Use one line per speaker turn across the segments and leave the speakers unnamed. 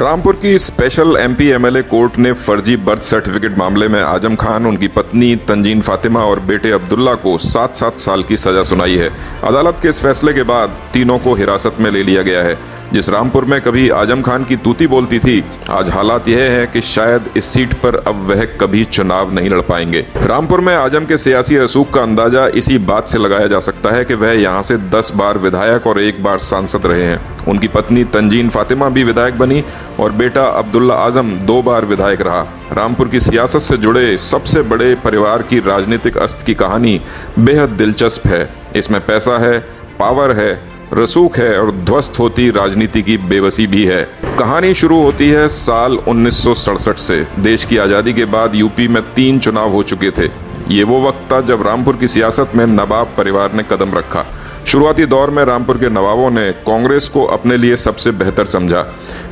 रामपुर की special MP MLA court ने फर्जी बर्थ सर्टिफिकेट मामले में आजम खान, उनकी पत्नी तंजीन फातिमा और बेटे अब्दुल्ला को 7-7 साल की सजा सुनाई है। अदालत के इस फैसले के बाद तीनों को हिरासत में ले लिया गया है। जिस रामपुर में कभी आजम खान की तूती बोलती थी, आज हालात यह है कि शायद इस सीट पर अब वह कभी चुनाव नहीं लड़ पाएंगे। रामपुर में आजम के सियासी रसूख का अंदाजा इसी बात से लगाया जा सकता है कि वह यहां से 10 बार विधायक और 1 बार सांसद रहे हैं। उनकी पत्नी तंजीन फातिमा भी विधायक बनी और बेटा अब्दुल्ला आजम 2 बार विधायक रहा। रामपुर की सियासत से जुड़े सबसे बड़े परिवार की राजनीतिक अस्त की कहानी बेहद दिलचस्प है। इसमें पैसा है, पावर है, रसूख है और ध्वस्त होती राजनीति की बेबसी भी है। कहानी शुरू होती है साल 1967 से। देश की आज़ादी के बाद यूपी में 3 चुनाव हो चुके थे। ये वो वक्त था जब रामपुर की सियासत में नवाब परिवार ने कदम रखा। शुरुआती दौर में रामपुर के नवाबों ने कांग्रेस को अपने लिए सबसे बेहतर समझा।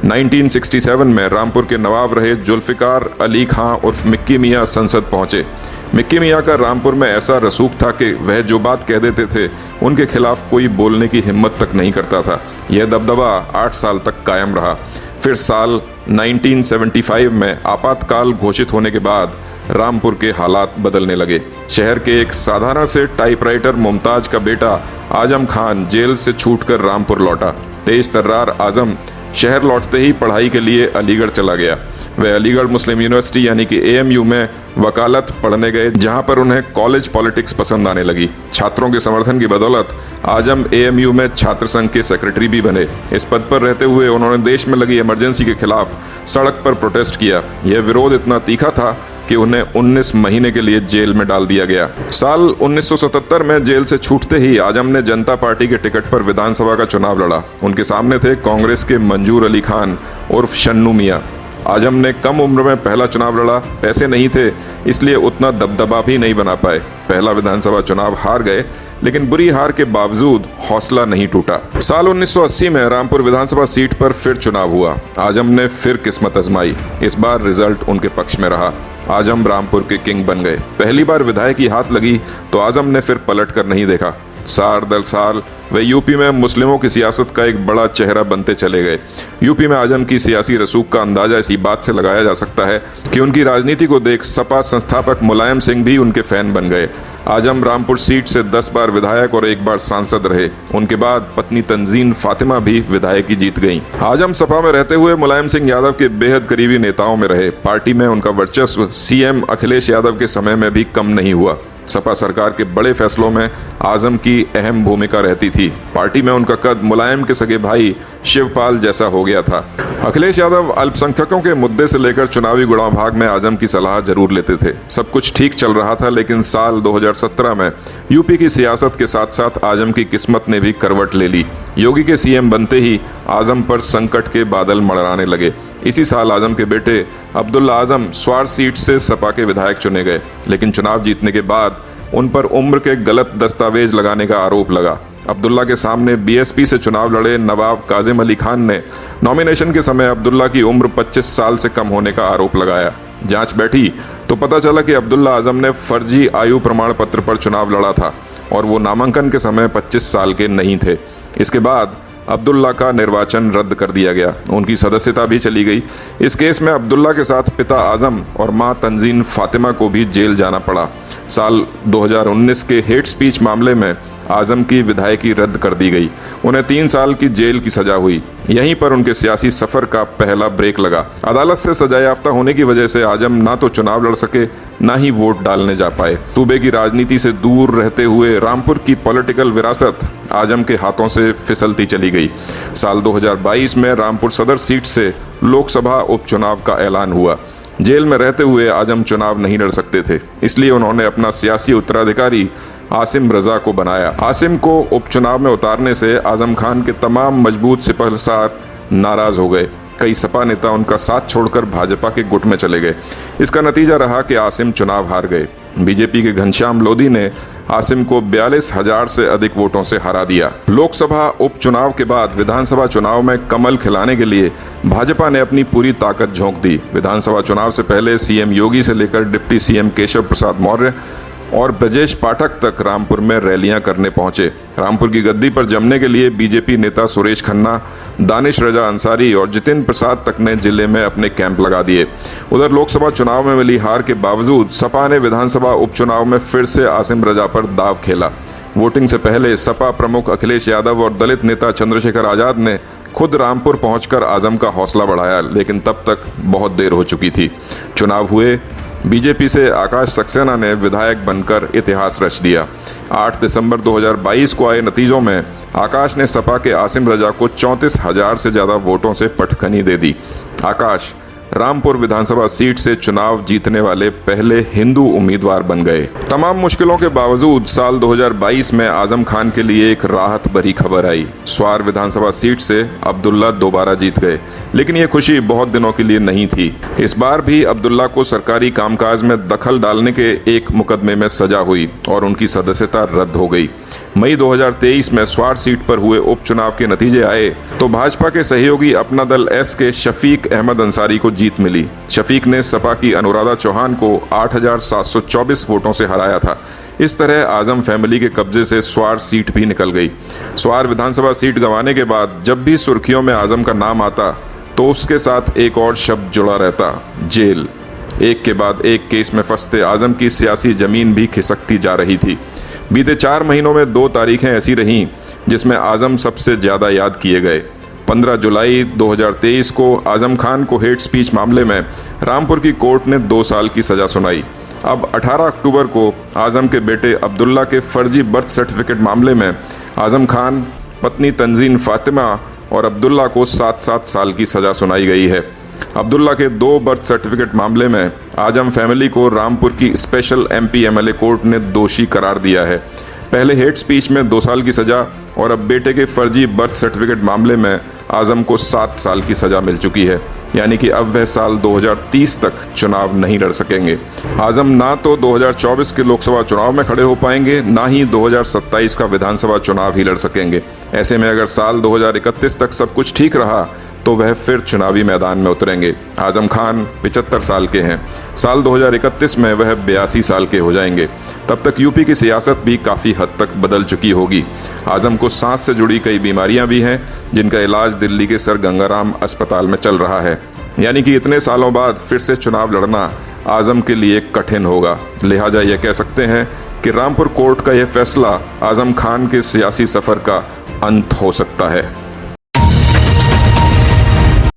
1967 में रामपुर के नवाब रहे जुल्फिकार अली खां उर्फ मिक्की मियाँ संसद पहुंचे। मिक्की मियाँ का रामपुर में ऐसा रसूख था कि वह जो बात कह देते थे, उनके खिलाफ कोई बोलने की हिम्मत तक नहीं करता था। यह दबदबा 8 साल तक कायम रहा। फिर साल 1975 में आपातकाल घोषित होने के बाद रामपुर के हालात बदलने लगे। शहर के एक साधारण से टाइपराइटर मुमताज का बेटा आजम खान जेल से छूटकर रामपुर लौटा। तेज तर्रार आजम शहर लौटते ही पढ़ाई के लिए अलीगढ़ चला गया। वे अलीगढ़ मुस्लिम यूनिवर्सिटी यानी कि एएमयू में वकालत पढ़ने गए, जहां पर उन्हें कॉलेज पॉलिटिक्स पसंद आने लगी। छात्रों के समर्थन की बदौलत आजम एएमयू में छात्र संघ के सेक्रेटरी भी बने। इस पद पर रहते हुए उन्होंने देश में लगी इमरजेंसी के खिलाफ सड़क पर प्रोटेस्ट किया। यह विरोध इतना तीखा था कि उन्हें 19 महीने के लिए जेल में डाल दिया गया। साल 1977 में जेल से छूटते ही आजम ने जनता पार्टी के टिकट पर विधानसभा का चुनाव लड़ा। उनके सामने थे कांग्रेस के मंजूर अली खान उर्फ शन्नू मियाँ। आजम ने कम उम्र में पहला चुनाव लड़ा। पैसे नहीं थे, इसलिए उतना दबदबा भी नहीं बना पाए। पहला विधानसभा चुनाव हार गए, लेकिन बुरी हार के बावजूद हौसला नहीं टूटा। साल 1980 में रामपुर विधानसभा सीट पर फिर चुनाव हुआ। आजम ने फिर किस्मत आजमाई। इस बार रिजल्ट उनके पक्ष में रहा। आजम रामपुर के किंग बन गए। पहली बार विधायक की हाथ लगी तो आजम ने फिर पलट कर नहीं देखा। साल दर साल वे यूपी में मुस्लिमों की सियासत का एक बड़ा चेहरा बनते चले गए। यूपी में आजम की सियासी रसूख का अंदाजा इसी बात से लगाया जा सकता है कि उनकी राजनीति को देख सपा संस्थापक मुलायम सिंह भी उनके फैन बन गए। आजम रामपुर सीट से 10 बार विधायक और 1 बार सांसद रहे। उनके बाद पत्नी तंजीन फातिमा भी विधायकी जीत गईं। आजम सपा में रहते हुए मुलायम सिंह यादव के बेहद करीबी नेताओं में रहे। पार्टी में उनका वर्चस्व सीएम अखिलेश यादव के समय में भी कम नहीं हुआ। सपा सरकार के बड़े फैसलों में आजम की अहम भूमिका रहती थी। पार्टी में उनका कद मुलायम के सगे भाई शिवपाल जैसा हो गया था। अखिलेश यादव अल्पसंख्यकों के मुद्दे से लेकर चुनावी गुणाभाग में आजम की सलाह जरूर लेते थे। सब कुछ ठीक चल रहा था, लेकिन साल 2017 में यूपी की सियासत के साथ साथ आजम की किस्मत ने भी करवट ले ली। योगी के सीएम बनते ही आजम पर संकट के बादल मंडराने लगे। इसी साल आजम के बेटे अब्दुल्ला आजम स्वार सीट से सपा के विधायक चुने गए, लेकिन चुनाव जीतने के बाद उन पर उम्र के गलत दस्तावेज लगाने का आरोप लगा। अब्दुल्ला के सामने बीएसपी से चुनाव लड़े नवाब काजिम अली खान ने नॉमिनेशन के समय अब्दुल्ला की उम्र 25 साल से कम होने का आरोप लगाया। जांच बैठी तो पता चला कि अब्दुल्ला आजम ने फर्जी आयु प्रमाण पत्र पर चुनाव लड़ा था और वो नामांकन के समय 25 साल के नहीं थे। इसके बाद अब्दुल्ला का निर्वाचन रद्द कर दिया गया। उनकी सदस्यता भी चली गई। इस केस में अब्दुल्ला के साथ पिता आजम और मां तंजीन फातिमा को भी जेल जाना पड़ा। साल 2019 के हेट स्पीच मामले में आजम की विधायकी रद्द कर दी गई। उन्हें 3 साल की जेल की सजा हुई। यहीं पर उनके सियासी सफर का पहला ब्रेक लगा। अदालत से सजायाफ्ता होने की वजह से आजम ना तो चुनाव लड़ सके, ना ही वोट डालने जा पाए। सूबे की राजनीति से दूर रहते हुए रामपुर की पॉलिटिकल विरासत आजम के हाथों से फिसलती चली गई। साल 2022 में रामपुर सदर सीट से लोकसभा उपचुनाव का ऐलान हुआ। जेल में रहते हुए आजम चुनाव नहीं लड़ सकते थे, इसलिए उन्होंने अपना सियासी उत्तराधिकारी आसिम रजा को बनाया। आसिम को उपचुनाव में उतारने से आजम खान के तमाम मजबूत सिपहसार नाराज हो गए। कई सपा नेता उनका साथ छोड़कर भाजपा के गुट में चले गए। इसका नतीजा रहा कि आसिम चुनाव हार गए। बीजेपी के घनश्याम लोधी ने आसिम को 42,000 से अधिक वोटों से हरा दिया। लोकसभा उपचुनाव के बाद विधानसभा चुनाव में कमल खिलाने के लिए भाजपा ने अपनी पूरी ताकत झोंक दी। विधानसभा चुनाव से पहले सीएम योगी से लेकर डिप्टी सीएम केशव प्रसाद मौर्य और ब्रजेश पाठक तक रामपुर में रैलियां करने पहुंचे। रामपुर की गद्दी पर जमने के लिए बीजेपी नेता सुरेश खन्ना, दानिश रजा अंसारी और जितिन प्रसाद तक ने जिले में अपने कैंप लगा दिए। उधर लोकसभा चुनाव में मिली हार के बावजूद सपा ने विधानसभा उपचुनाव में फिर से आसिम रजा पर दाव खेला। वोटिंग से पहले सपा प्रमुख अखिलेश यादव और दलित नेता चंद्रशेखर आजाद ने खुद रामपुर पहुंचकर आजम का हौसला बढ़ाया, लेकिन तब तक बहुत देर हो चुकी थी। चुनाव हुए, बीजेपी से आकाश सक्सेना ने विधायक बनकर इतिहास रच दिया। 8 दिसंबर 2022 को आए नतीजों में आकाश ने सपा के आसिम रजा को 34,000 से ज़्यादा वोटों से पटखनी दे दी। आकाश रामपुर विधानसभा सीट से चुनाव जीतने वाले पहले हिंदू उम्मीदवार बन गए। तमाम मुश्किलों के बावजूद साल 2022 में आजम खान के लिए एक राहत भरी खबर आई। स्वार विधानसभा सीट से अब्दुल्ला दोबारा जीत गए, लेकिन ये खुशी बहुत दिनों के लिए नहीं थी। इस बार भी अब्दुल्ला को सरकारी कामकाज में दखल डालने के एक मुकदमे में सजा हुई और उनकी सदस्यता रद्द हो गई। मई 2023 में स्वार सीट पर हुए उपचुनाव के नतीजे आए तो भाजपा के सहयोगी अपना दल एस के शफीक अहमद अंसारी को जीत मिली। शफीक ने सपा की अनुराधा चौहान को 8,724 वोटों से हराया था। इस तरह आजम फैमिली के कब्जे से स्वार सीट भी निकल गई। स्वार विधानसभा सीट गंवाने के बाद जब भी सुर्खियों में आजम का नाम आता तो उसके साथ एक और शब्द जुड़ा रहता, जेल। एक के बाद एक केस में फंसते आजम की सियासी जमीन भी खिसकती जा रही थी। बीते 4 महीनों में 2 तारीखें ऐसी रहीं जिसमें आजम सबसे ज़्यादा याद किए गए। 15 जुलाई 2023 को आजम खान को हेट स्पीच मामले में रामपुर की कोर्ट ने 2 साल की सज़ा सुनाई। अब 18 अक्टूबर को आजम के बेटे अब्दुल्ला के फर्जी बर्थ सर्टिफिकेट मामले में आजम खान, पत्नी तंजीन फातिमा और अब्दुल्ला को 7-7 साल की सज़ा सुनाई गई है। अब्दुल्ला के 2 बर्थ सर्टिफिकेट मामले में आजम फैमिली को रामपुर की स्पेशल MP MLA कोर्ट ने दोषी करार दिया है। पहले हेट स्पीच में 2 साल की सज़ा और अब बेटे के फर्जी बर्थ सर्टिफिकेट मामले में आजम को 7 साल की सज़ा मिल चुकी है, यानी कि अब वह साल 2030 तक चुनाव नहीं लड़ सकेंगे। आजम ना तो 2024 के लोकसभा चुनाव में खड़े हो पाएंगे, ना ही 2027 का विधानसभा चुनाव ही लड़ सकेंगे। ऐसे में अगर साल 2031 तक सब कुछ ठीक रहा तो वह फिर चुनावी मैदान में उतरेंगे। आजम खान 75 साल के हैं। साल 2031 में वह 82 साल के हो जाएंगे। तब तक यूपी की सियासत भी काफ़ी हद तक बदल चुकी होगी। आजम को सांस से जुड़ी कई बीमारियां भी हैं, जिनका इलाज दिल्ली के सर गंगाराम अस्पताल में चल रहा है। यानी कि इतने सालों बाद फिर से चुनाव लड़ना आजम के लिए कठिन होगा। लिहाजा यह कह सकते हैं कि रामपुर कोर्ट का यह फैसला आजम खान के सियासी सफ़र का अंत हो सकता है।